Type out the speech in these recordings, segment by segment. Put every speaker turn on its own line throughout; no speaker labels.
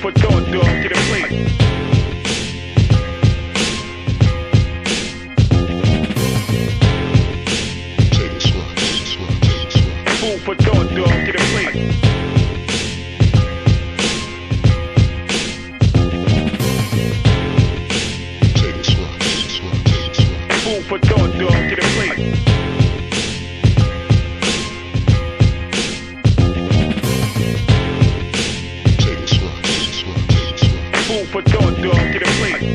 For thought, dog, get a plate. Food for thought, dog, get a plate. Food for thought, dog, get a plate. Food for thought, dog, get a plate.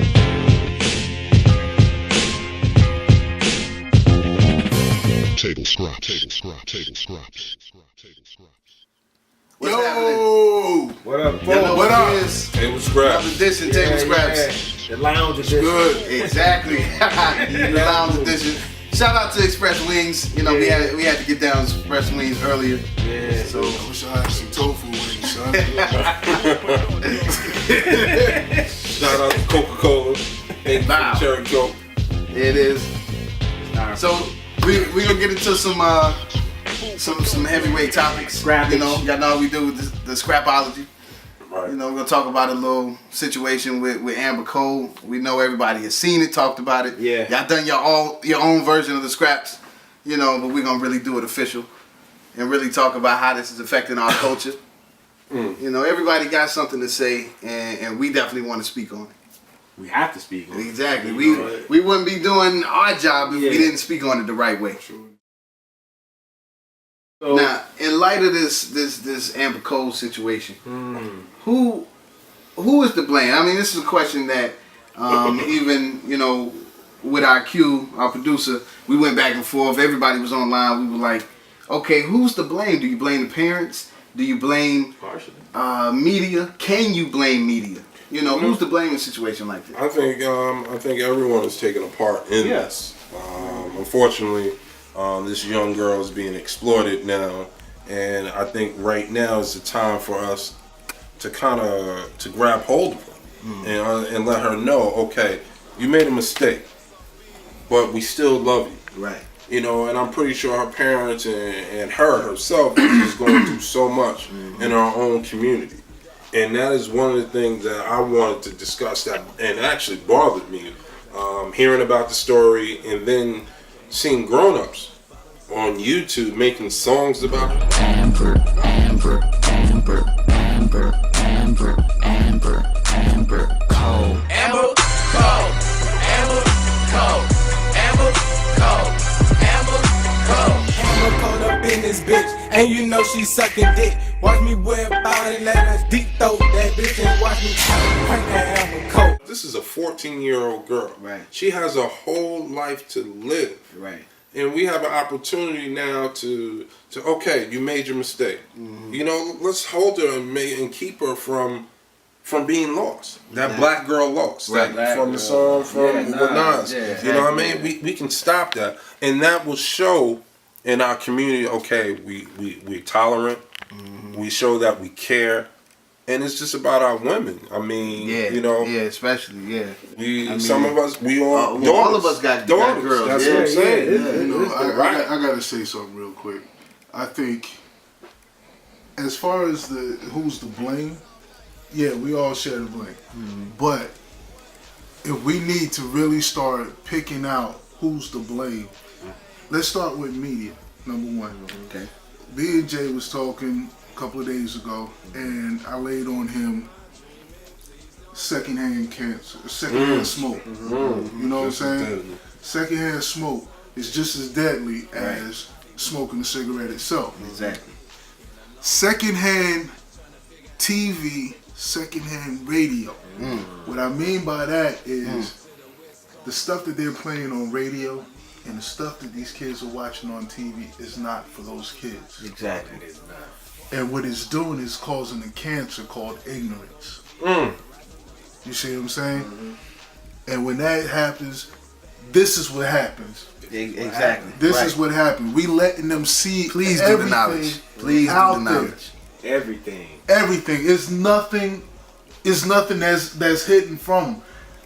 Table scrap, table scrap, table scrap, table scrap.
Yo! What up, folks?
What up?
Table scrap.
Another edition, table scraps.
The lounge edition.
Good, exactly. The lounge edition. Shout out to Express Wings. You know, we had to get down Express Wings earlier.
Yeah.
So
I wish I had some tofu wings, son.
Shout out to Coca-Cola. Thank you for the cherry coke.
it is. So we gonna get into some heavyweight topics.
Scrappage.
You know, y'all know how we do with the scrapology.
Right.
You know, we're gonna talk about a little situation with Amber Cole. We know everybody has seen it, talked about it.
Yeah.
Y'all done your own version of the scraps. You know, but we're gonna really do it official and really talk about how this is affecting our culture. You know, everybody got something to say, and we definitely want to speak on it.
We have to speak on it.
Exactly. We wouldn't be doing our job if we didn't speak on it the right way.
So,
Now, in light of this Amber Cole situation, who is to blame? I mean, this is a question that even, you know, with our producer, we went back and forth. Everybody was online. We were like, okay, who's to blame? Do you blame the parents? Do you blame media? Can you blame media? You know, who's to blame in a situation like this?
I think everyone is taking a part in this. Unfortunately, this young girl is being exploited now, and I think right now is the time for us to to grab hold of her and let her know, okay, you made a mistake, but we still love you.
Right.
You know, and I'm pretty sure her parents and her herself is just going through so much in our own community. And that is one of the things that I wanted to discuss that and actually bothered me. Hearing about the story and then seeing grown-ups on YouTube making songs about it.
Amber, Amber, Amber, Amber, Amber, Amber, Amber, Cole.
Amber Cole, Amber Cole, Amber Cole, Amber Cole. Amber Cole up in this bitch, and you know she sucking dick. Watch me whip out and let us deep throat that bitch and watch me crank that Amber Cole.
This is a 14-year-old girl.
Right.
She has a whole life to live.
Right.
And we have an opportunity now to okay, you made your mistake. You know, let's hold her and keep her from being lost. That black girl lost.
Right.
From the song from Nas. You know what I mean? We can stop that. And that will show in our community, okay, we're tolerant. We show that we care. And it's just about our women. I mean, you know.
Yeah, especially,
some of us, we all daughters.
All of us got girls.
That's what I'm saying.
You know, I gotta say something real quick. I think, as far as who's to blame, we all share the blame. But if we need to really start picking out who's to blame, let's start with media. Number one.
Okay.
B and J was talking a couple of days ago, and I laid on him secondhand cancer, secondhand smoke. You know what I'm saying? Secondhand smoke is just as deadly as smoking a cigarette itself.
Exactly.
Secondhand TV, secondhand radio. What I mean by that is the stuff that they're playing on radio and the stuff that these kids are watching on TV is not for those kids.
Exactly.
And what it's doing is causing a cancer called ignorance. You see what I'm saying? And when that happens, this is what happens.
Exactly.
This is what happened. We letting them see.
Please do the knowledge. Please do the knowledge.
Everything.
Everything. It's nothing. It's nothing that's hidden from them.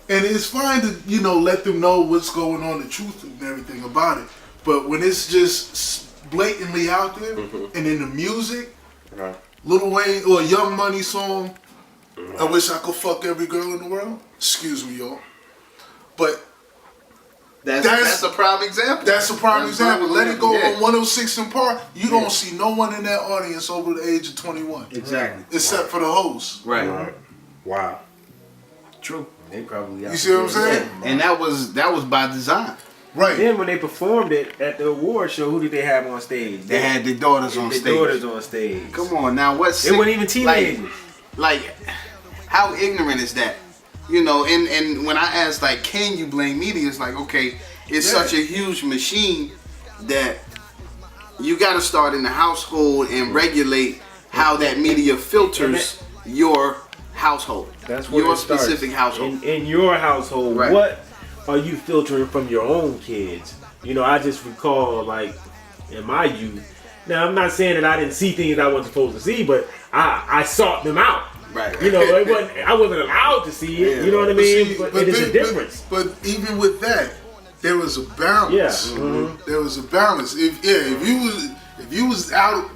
And it's fine to let them know what's going on, the truth and everything about it. But when it's just blatantly out there, and in the music, Lil Wayne or a Young Money song, I wish I could fuck every girl in the world. Excuse me, y'all. But that's
a prime example.
That's a prime example. Let it go
yeah.
on 106 in Park. You don't see no one in that audience over the age of 21.
Exactly.
Except for the host.
Right.
Wow.
True.
They probably.
You see what I'm saying?
And that was by design.
Right.
Then when they performed it at the award show, who did they have on stage?
They had their daughters on stage.
Their daughters on stage.
Come on now, what's
It wasn't even teenagers.
Like, how ignorant is that? And when I asked, like, can you blame media? It's like, okay, it's such a huge machine that you got to start in the household and regulate how that media filters your household.
That's where
your
it starts.
specific household.
In your household,
Right.
what are you filtering from your own kids? I just recall, like, in my youth. Now, I'm not saying that I didn't see things I wasn't supposed to see, but I sought them out.
Right.
I wasn't allowed to see it. You know what I mean? But it is a difference.
But even with that, there was a balance.
Yeah.
There was a balance. If you was out,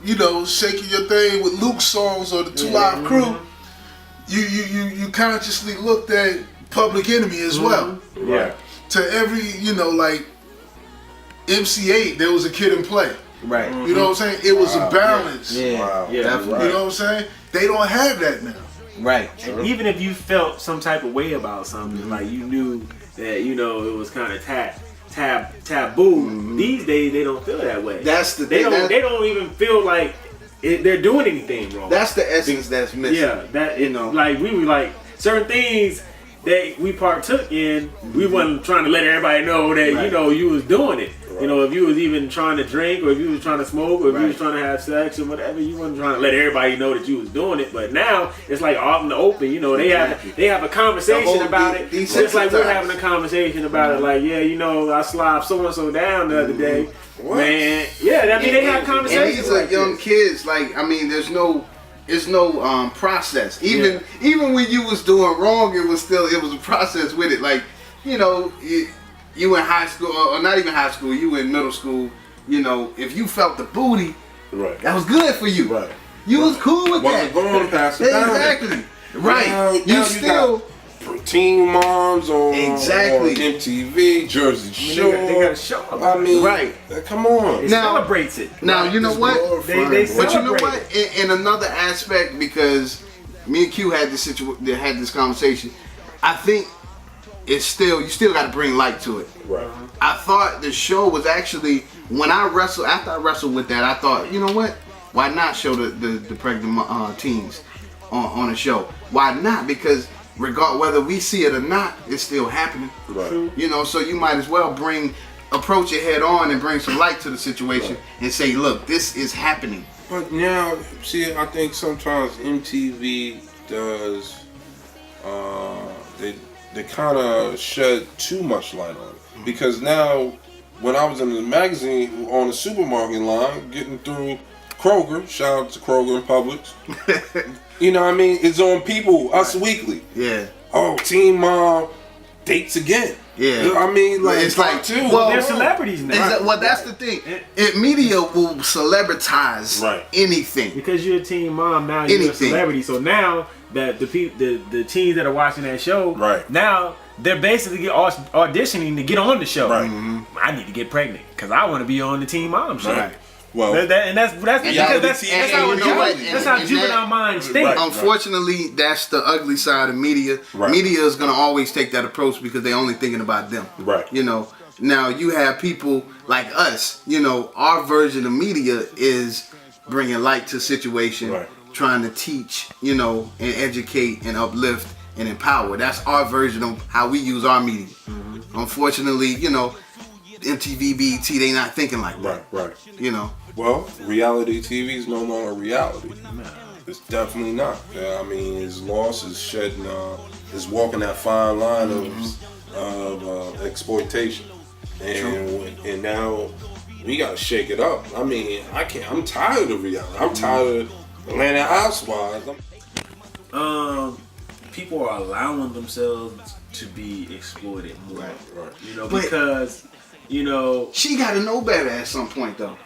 shaking your thing with Luke's songs or the Two Live Crew, you consciously looked at Public Enemy as well.
Yeah.
To every, like MC8, there was a Kid and Play.
Right.
You know what I'm saying? It was a balance.
Yeah.
Wow.
Yeah.
Definitely.
You know what I'm saying? They don't have that now.
Right.
And even if you felt some type of way about something, like you knew that it was kind of taboo. These days they don't feel that way.
That's the
they
thing.
they don't even feel like they're doing anything wrong.
That's the essence that's missing.
Yeah, like we were like certain things that we partook in. We wasn't trying to let everybody know that you was doing it. Right. If you was even trying to drink, or if you was trying to smoke, or if you was trying to have sex or whatever, you wasn't trying to let everybody know that you was doing it. But now it's like out in the open. They have a conversation about it. Just like we're having a conversation about it. Like, I slobbed so and so down the other day. What? Man, yeah. They have conversations.
And these are young kids. Like, there's no process. Even when you was doing wrong, it was a process with it. Like, you in high school, or not even high school, you in middle school, if you felt the booty,
Right.
that was good for you.
Right.
You was cool with that.
Going past it.
Exactly. Right. You still
Teen Moms on
Exactly.
MTV, Jersey Shore.
They got a show about
right.
Come on.
It
Now-
celebrates it.
Now, you know what?
They
But you know
celebrate
what?
it.
In another aspect, because me and Q had this conversation, I think you still got to bring light to it.
Right.
I thought the show was actually, after I wrestled with that, I thought, you know what? Why not show the pregnant teens on the show? Why not? Because whether we see it or not, it's still happening.
Right.
So you might as well approach it head on and bring some light to the situation and say, look, this is happening.
But now, see, I think sometimes MTV does, they kind of shed too much light on it. Because now, when I was in the magazine on the supermarket line, getting through Kroger, shout out to Kroger and Publix, it's on People, Us Weekly.
Yeah.
Oh, Teen Mom dates again.
Yeah.
It's like
too.
Well, they're celebrities now.
Well, that's the thing. Media will celebritize anything.
Because you're a teen mom now, you're a celebrity. So now that the teens that are watching that show, now they're basically auditioning to get on the show.
Right.
I need to get pregnant because I want to be on the Teen Mom show.
Right. Well,
that's how juvenile minds think.
Unfortunately, that's the ugly side of media.
Right.
Media is gonna always take that approach because they're only thinking about them.
Right.
Now you have people like us. Our version of media is bringing light to situation, trying to teach, and educate and uplift and empower. That's our version of how we use our media. Unfortunately, MTV, BET, they not thinking like that.
Right.
Well,
reality TV is no longer reality. It's definitely not. It's lost, it's shedding, it's walking that fine line of exploitation. and now we gotta shake it up. I mean, I'm tired of reality. I'm tired of Atlanta Housewives.
People are allowing themselves to be exploited more.
Right.
You know,
But-
because
She got to know better at some point, though.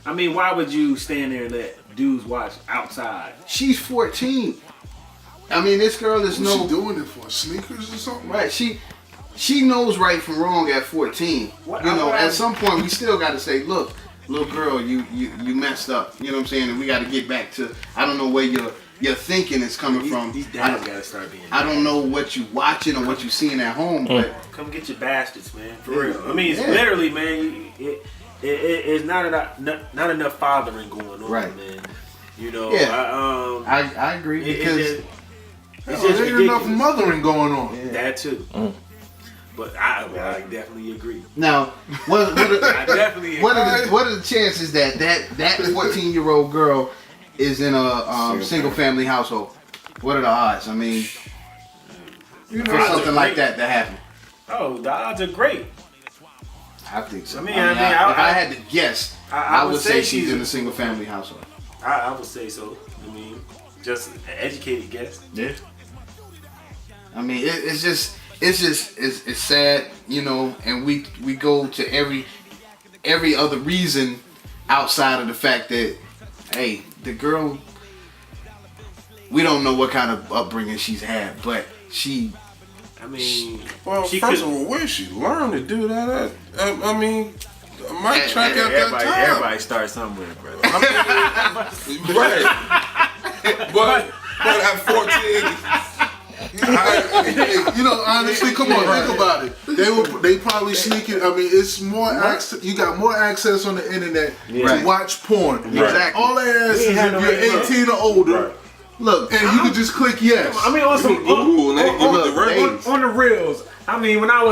I mean, why would you stand there and let dudes watch outside?
She's 14. I mean, this girl is
What's she doing it for? Sneakers or something?
right. She knows right from wrong at 14.
What-
You know, at some point we still got to say, look, little girl, you messed up. You know what I'm saying? And we got to get back to. I don't know where your thinking is coming from.
These dads gotta start being.
I don't know what you watching or what you seeing at home, but
Come get your bastards, man. For real. I mean, it's literally, man. It's not enough fathering going on,
Right.
man. You know.
Yeah. I agree because
it's
There's
just
ain't enough
ridiculous.
mothering going on.
That too. But I definitely agree.
now what
I definitely agree.
what are the chances that 14-year-old girl is in a single family household? What are the odds? I mean,
You
for
know,
something like that to happen.
Oh, the odds are great.
I think so.
I mean,
if I had to guess, I would say she's in a single family household.
I would say so. I mean, just an educated guess.
Yeah. I mean, it's just it's sad, you know, and we go to every other reason outside of the fact that, hey, the girl, we don't know what kind of upbringing she's had, but she.
I mean,
Well,
she
first
could-
of all, where she learned to do that? I mean, I might track out that time.
everybody starts somewhere, brother.
Right. But at 14,
you know, honestly, come on, think about it. They probably sneaking. I mean, it's more access. You got more access on the internet
Right.
to watch porn.
Exactly.
All they ask is
ain't had
if
no
you're
way to
18 or older,
Right.
Look,
and you can just click yes.
I mean, on some
Ooh, and they give
look,
the records.
on the reels. I mean, when I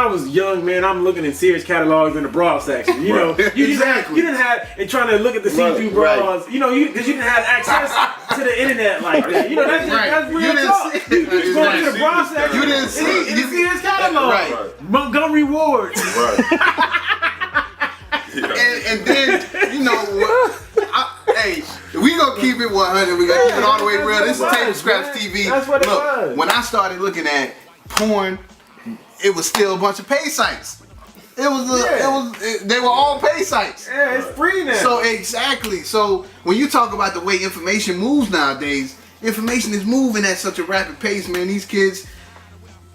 was young, man, I'm looking at Sears catalogs in the bra section. You know, you
Exactly.
didn't have and trying to look at the see-through bras. You know, because you didn't have access to the internet like that. You know, that's
Right.
real
You didn't
talk.
see-
You just go to the bra section.
You didn't see-
in the Sears catalog.
Right.
Montgomery Ward.
Right.
and then you know what? Hey, we gonna keep it 100. We gonna keep it all the way real. This is
That's what it
Table
was,
Scraps
man.
TV.
That's what it
Look,
was.
when I started looking at porn, it was still a bunch of pay sites. They were all pay sites.
Yeah, it's free now.
So exactly. So when you talk about the way information moves nowadays, information is moving at such a rapid pace, man. These kids,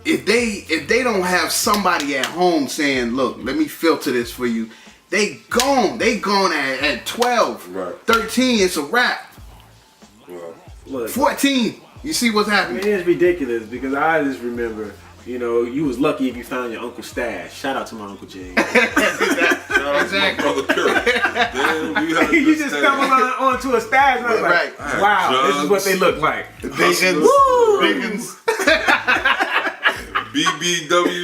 if they don't have somebody at home saying, "Look, let me filter this for you," they gone. They gone at 12,
Right.
13. It's a wrap.
Well,
Look,
14. You see what's
I mean,
happening?
it's ridiculous because I just remember, you know, you was lucky if you found your uncle's stash. Shout out to my Uncle James.
shout out to my brother Kurt. Then we had a
You
good
just
stand.
stumbled onto a stash and I was like,
Right.
wow, this is
Drugs.
what they look like.
Biggins.
BBW.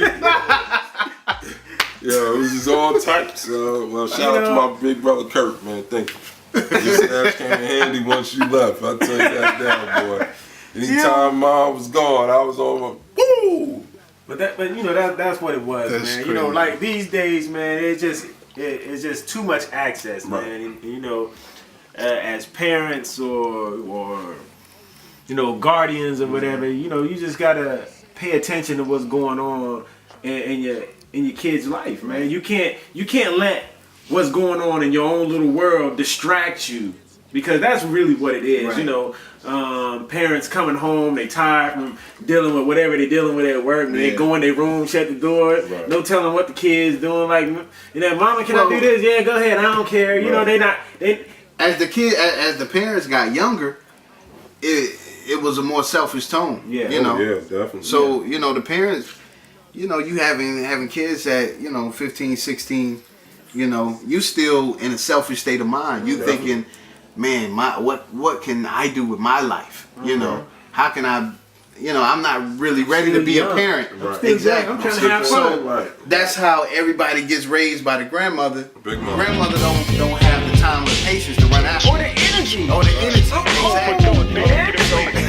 Yeah, it was just all types. Well, shout out to my big brother Kurt, man. Thank you. Your stash came in handy once you left. I'll tell you that now, boy. Anytime Mom was gone, I was on my woo.
But you know that's what it was,
That's
man.
crazy.
You know, like these days, man, it's just too much access, man.
Right.
And, you know, as parents or you know, guardians or whatever, you know, you just gotta pay attention to what's going on in your kid's life, man. You can't let what's going on in your own little world distract you, because that's really what it is.
Right.
You know, parents coming home, they tired from dealing with whatever they're dealing with at work, and they go in their room, shut the door,
Right.
no telling what the kid's doing. Like, you know, mama, can I do this? Yeah, go ahead. I don't care. You know, they
As the parents got younger, it was a more selfish tone.
Yeah.
You know.
Yeah, definitely.
So, you know, the parents, you know, you having kids at, you know, 15, 16, you know, you still in a selfish state of mind. You thinking, man, what can I do with my life? You know, how can I, you know, I'm not really ready to be a parent.
Right.
Exactly.
I'm trying to have
So
fun.
Right.
that's how everybody gets raised by the grandmother.
Big mama.
Grandmother don't have the time or the patience to run after.
Or the energy.
Or the energy. Exactly.
Man.